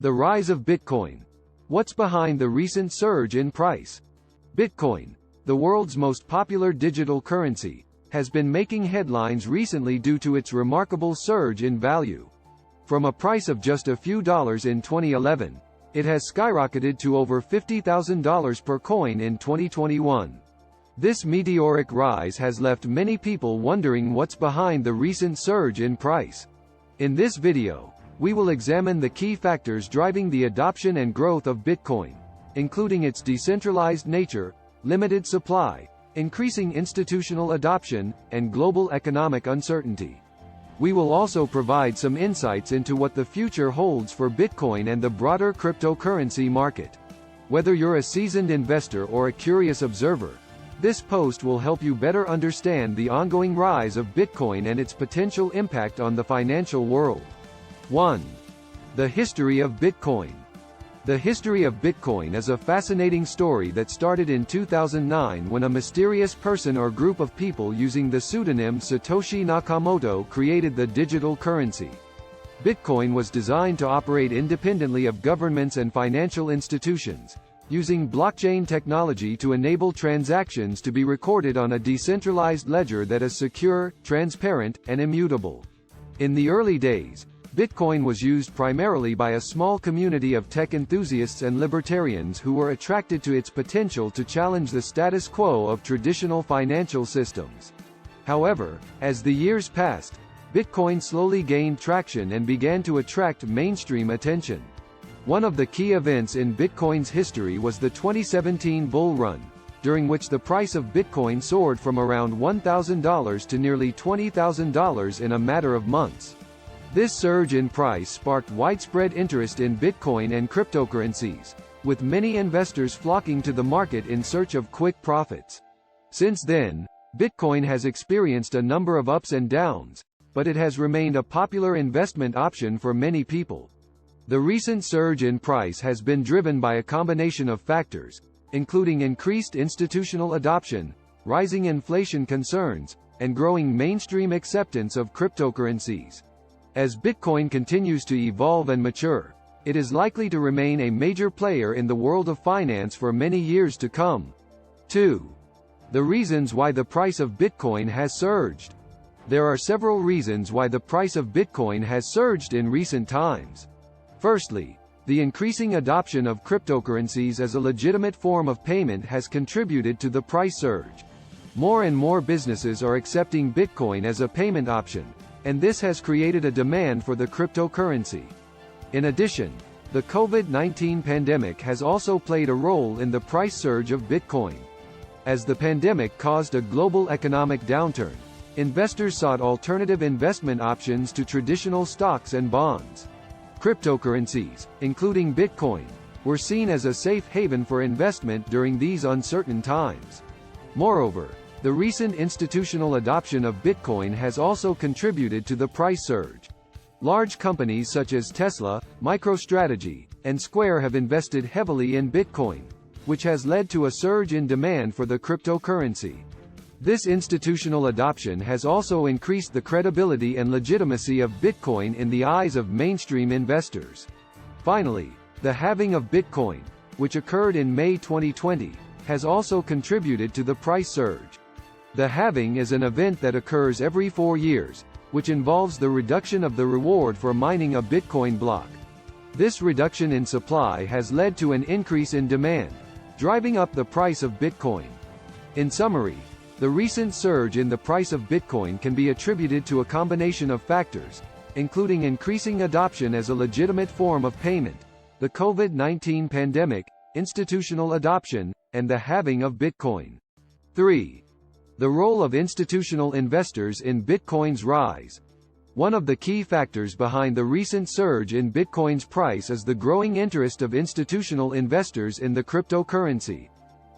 The rise of Bitcoin. What's behind the recent surge in price? Bitcoin, the world's most popular digital currency, has been making headlines recently due to its remarkable surge in value. From a price of just a few dollars in 2011, it has skyrocketed to over $50,000 per coin in 2021. This meteoric rise has left many people wondering what's behind the recent surge in price. In this video, we will examine the key factors driving the adoption and growth of Bitcoin, including its decentralized nature, limited supply, increasing institutional adoption, and global economic uncertainty. We will also provide some insights into what the future holds for Bitcoin and the broader cryptocurrency market. Whether you're a seasoned investor or a curious observer, this post will help you better understand the ongoing rise of Bitcoin and its potential impact on the financial world. 1. The history of Bitcoin. The history of Bitcoin is a fascinating story that started in 2009 when a mysterious person or group of people using the pseudonym Satoshi Nakamoto created the digital currency. Bitcoin was designed to operate independently of governments and financial institutions, using blockchain technology to enable transactions to be recorded on a decentralized ledger that is secure, transparent, and immutable. In the early days, Bitcoin was used primarily by a small community of tech enthusiasts and libertarians who were attracted to its potential to challenge the status quo of traditional financial systems. However, as the years passed, Bitcoin slowly gained traction and began to attract mainstream attention. One of the key events in Bitcoin's history was the 2017 bull run, during which the price of Bitcoin soared from around $1,000 to nearly $20,000 in a matter of months. This surge in price sparked widespread interest in Bitcoin and cryptocurrencies, with many investors flocking to the market in search of quick profits. Since then, Bitcoin has experienced a number of ups and downs, but it has remained a popular investment option for many people. The recent surge in price has been driven by a combination of factors, including increased institutional adoption, rising inflation concerns, and growing mainstream acceptance of cryptocurrencies. As Bitcoin continues to evolve and mature, it is likely to remain a major player in the world of finance for many years to come. 2. The reasons why the price of Bitcoin has surged. There are several reasons why the price of Bitcoin has surged in recent times. Firstly, the increasing adoption of cryptocurrencies as a legitimate form of payment has contributed to the price surge. More and more businesses are accepting Bitcoin as a payment option, and this has created a demand for the cryptocurrency. In addition, the COVID-19 pandemic has also played a role in the price surge of Bitcoin. As the pandemic caused a global economic downturn, investors sought alternative investment options to traditional stocks and bonds. Cryptocurrencies, including Bitcoin, were seen as a safe haven for investment during these uncertain times. Moreover, the recent institutional adoption of Bitcoin has also contributed to the price surge. Large companies such as Tesla, MicroStrategy, and Square have invested heavily in Bitcoin, which has led to a surge in demand for the cryptocurrency. This institutional adoption has also increased the credibility and legitimacy of Bitcoin in the eyes of mainstream investors. Finally, the halving of Bitcoin, which occurred in May 2020, has also contributed to the price surge. The halving is an event that occurs every 4 years, which involves the reduction of the reward for mining a Bitcoin block. This reduction in supply has led to an increase in demand, driving up the price of Bitcoin. In summary, the recent surge in the price of Bitcoin can be attributed to a combination of factors, including increasing adoption as a legitimate form of payment, the COVID-19 pandemic, institutional adoption, and the halving of Bitcoin. 3. The role of institutional investors in Bitcoin's rise. One of the key factors behind the recent surge in Bitcoin's price is the growing interest of institutional investors in the cryptocurrency.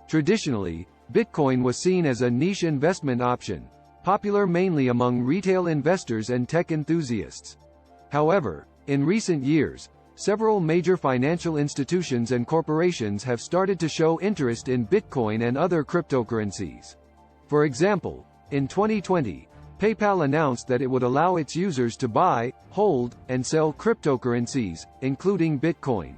Traditionally, Bitcoin was seen as a niche investment option, popular mainly among retail investors and tech enthusiasts. However, in recent years, several major financial institutions and corporations have started to show interest in Bitcoin and other cryptocurrencies. For example, in 2020, PayPal announced that it would allow its users to buy, hold, and sell cryptocurrencies, including Bitcoin.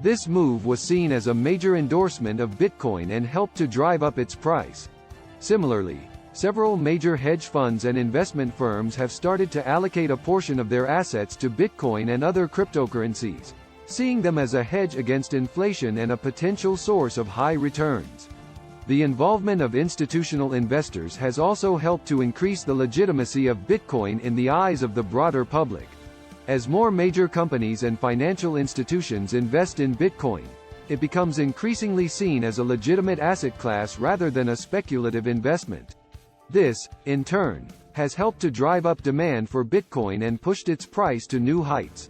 This move was seen as a major endorsement of Bitcoin and helped to drive up its price. Similarly, several major hedge funds and investment firms have started to allocate a portion of their assets to Bitcoin and other cryptocurrencies, seeing them as a hedge against inflation and a potential source of high returns. The involvement of institutional investors has also helped to increase the legitimacy of Bitcoin in the eyes of the broader public. As more major companies and financial institutions invest in Bitcoin, it becomes increasingly seen as a legitimate asset class rather than a speculative investment. This, in turn, has helped to drive up demand for Bitcoin and pushed its price to new heights.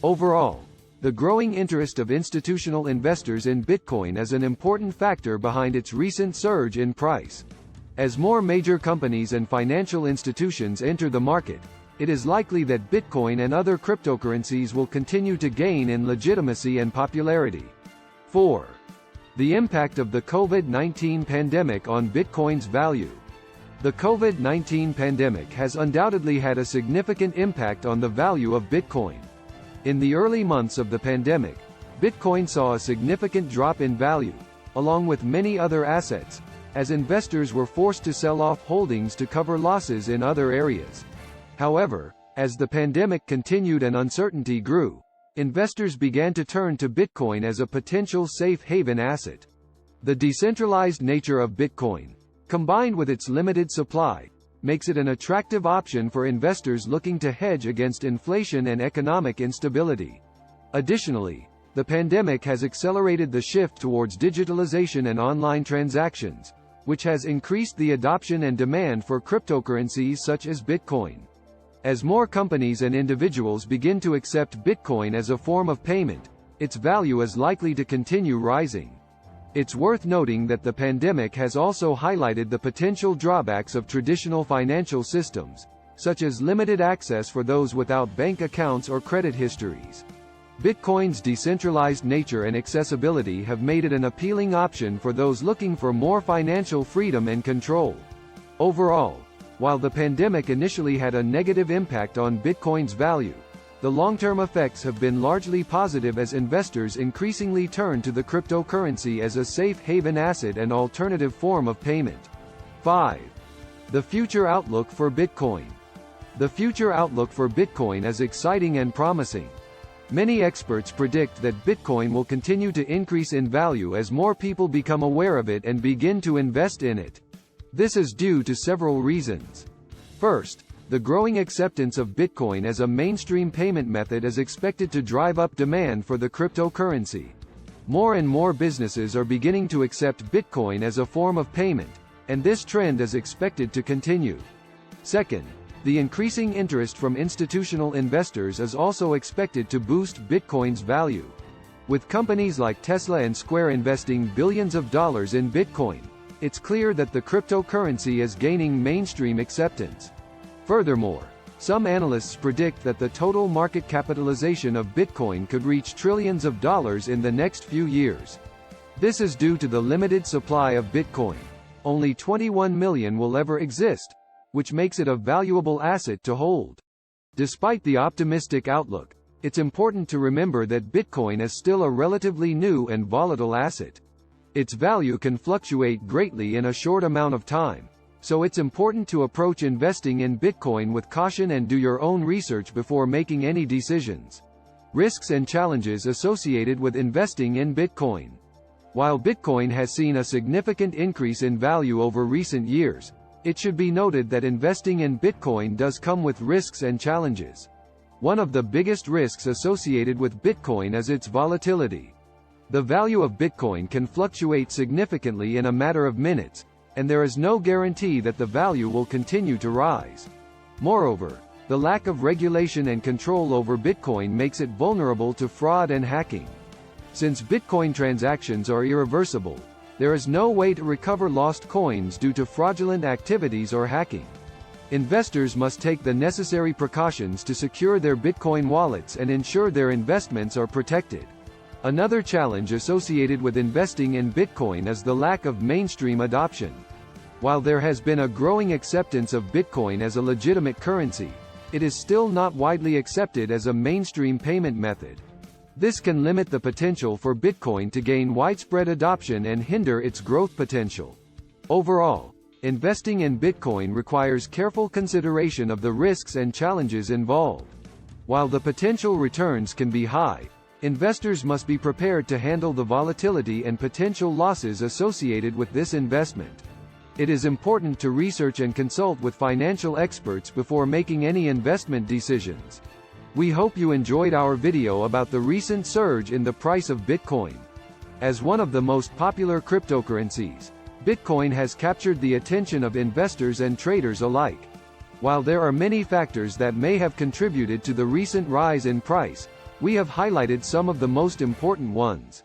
Overall, the growing interest of institutional investors in Bitcoin is an important factor behind its recent surge in price. As more major companies and financial institutions enter the market, it is likely that Bitcoin and other cryptocurrencies will continue to gain in legitimacy and popularity. 4. The impact of the COVID-19 pandemic on Bitcoin's value. The COVID-19 pandemic has undoubtedly had a significant impact on the value of Bitcoin. In the early months of the pandemic, Bitcoin saw a significant drop in value, along with many other assets, as investors were forced to sell off holdings to cover losses in other areas. However, as the pandemic continued and uncertainty grew, investors began to turn to Bitcoin as a potential safe haven asset. The decentralized nature of Bitcoin, combined with its limited supply, makes it an attractive option for investors looking to hedge against inflation and economic instability. Additionally, the pandemic has accelerated the shift towards digitalization and online transactions, which has increased the adoption and demand for cryptocurrencies such as Bitcoin. As more companies and individuals begin to accept Bitcoin as a form of payment, its value is likely to continue rising. It's worth noting that the pandemic has also highlighted the potential drawbacks of traditional financial systems, such as limited access for those without bank accounts or credit histories. Bitcoin's decentralized nature and accessibility have made it an appealing option for those looking for more financial freedom and control. Overall, while the pandemic initially had a negative impact on Bitcoin's value, the long-term effects have been largely positive as investors increasingly turn to the cryptocurrency as a safe haven asset and alternative form of payment. 5. The future outlook for Bitcoin. The future outlook for Bitcoin is exciting and promising. Many experts predict that Bitcoin will continue to increase in value as more people become aware of it and begin to invest in it. This is due to several reasons. First, the growing acceptance of Bitcoin as a mainstream payment method is expected to drive up demand for the cryptocurrency. More and more businesses are beginning to accept Bitcoin as a form of payment, and this trend is expected to continue. Second, the increasing interest from institutional investors is also expected to boost Bitcoin's value. With companies like Tesla and Square investing billions of dollars in Bitcoin, it's clear that the cryptocurrency is gaining mainstream acceptance. Furthermore, some analysts predict that the total market capitalization of Bitcoin could reach trillions of dollars in the next few years. This is due to the limited supply of Bitcoin. Only 21 million will ever exist, which makes it a valuable asset to hold. Despite the optimistic outlook, it's important to remember that Bitcoin is still a relatively new and volatile asset. Its value can fluctuate greatly in a short amount of time, so it's important to approach investing in Bitcoin with caution and do your own research before making any decisions. Risks and challenges associated with investing in Bitcoin. While Bitcoin has seen a significant increase in value over recent years, it should be noted that investing in Bitcoin does come with risks and challenges. One of the biggest risks associated with Bitcoin is its volatility. The value of Bitcoin can fluctuate significantly in a matter of minutes, and there is no guarantee that the value will continue to rise. Moreover, the lack of regulation and control over Bitcoin makes it vulnerable to fraud and hacking. Since Bitcoin transactions are irreversible, there is no way to recover lost coins due to fraudulent activities or hacking. Investors must take the necessary precautions to secure their Bitcoin wallets and ensure their investments are protected. Another challenge associated with investing in Bitcoin is the lack of mainstream adoption. While there has been a growing acceptance of Bitcoin as a legitimate currency, it is still not widely accepted as a mainstream payment method. This can limit the potential for Bitcoin to gain widespread adoption and hinder its growth potential. Overall, investing in Bitcoin requires careful consideration of the risks and challenges involved. While the potential returns can be high, investors must be prepared to handle the volatility and potential losses associated with this investment. It is important to research and consult with financial experts before making any investment decisions. We hope you enjoyed our video about the recent surge in the price of Bitcoin. As one of the most popular cryptocurrencies, Bitcoin has captured the attention of investors and traders alike. While there are many factors that may have contributed to the recent rise in price, we have highlighted some of the most important ones.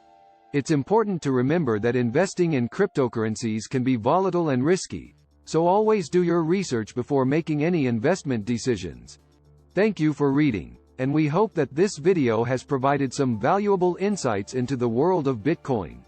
It's important to remember that investing in cryptocurrencies can be volatile and risky, so always do your research before making any investment decisions. Thank you for reading, and we hope that this video has provided some valuable insights into the world of Bitcoin.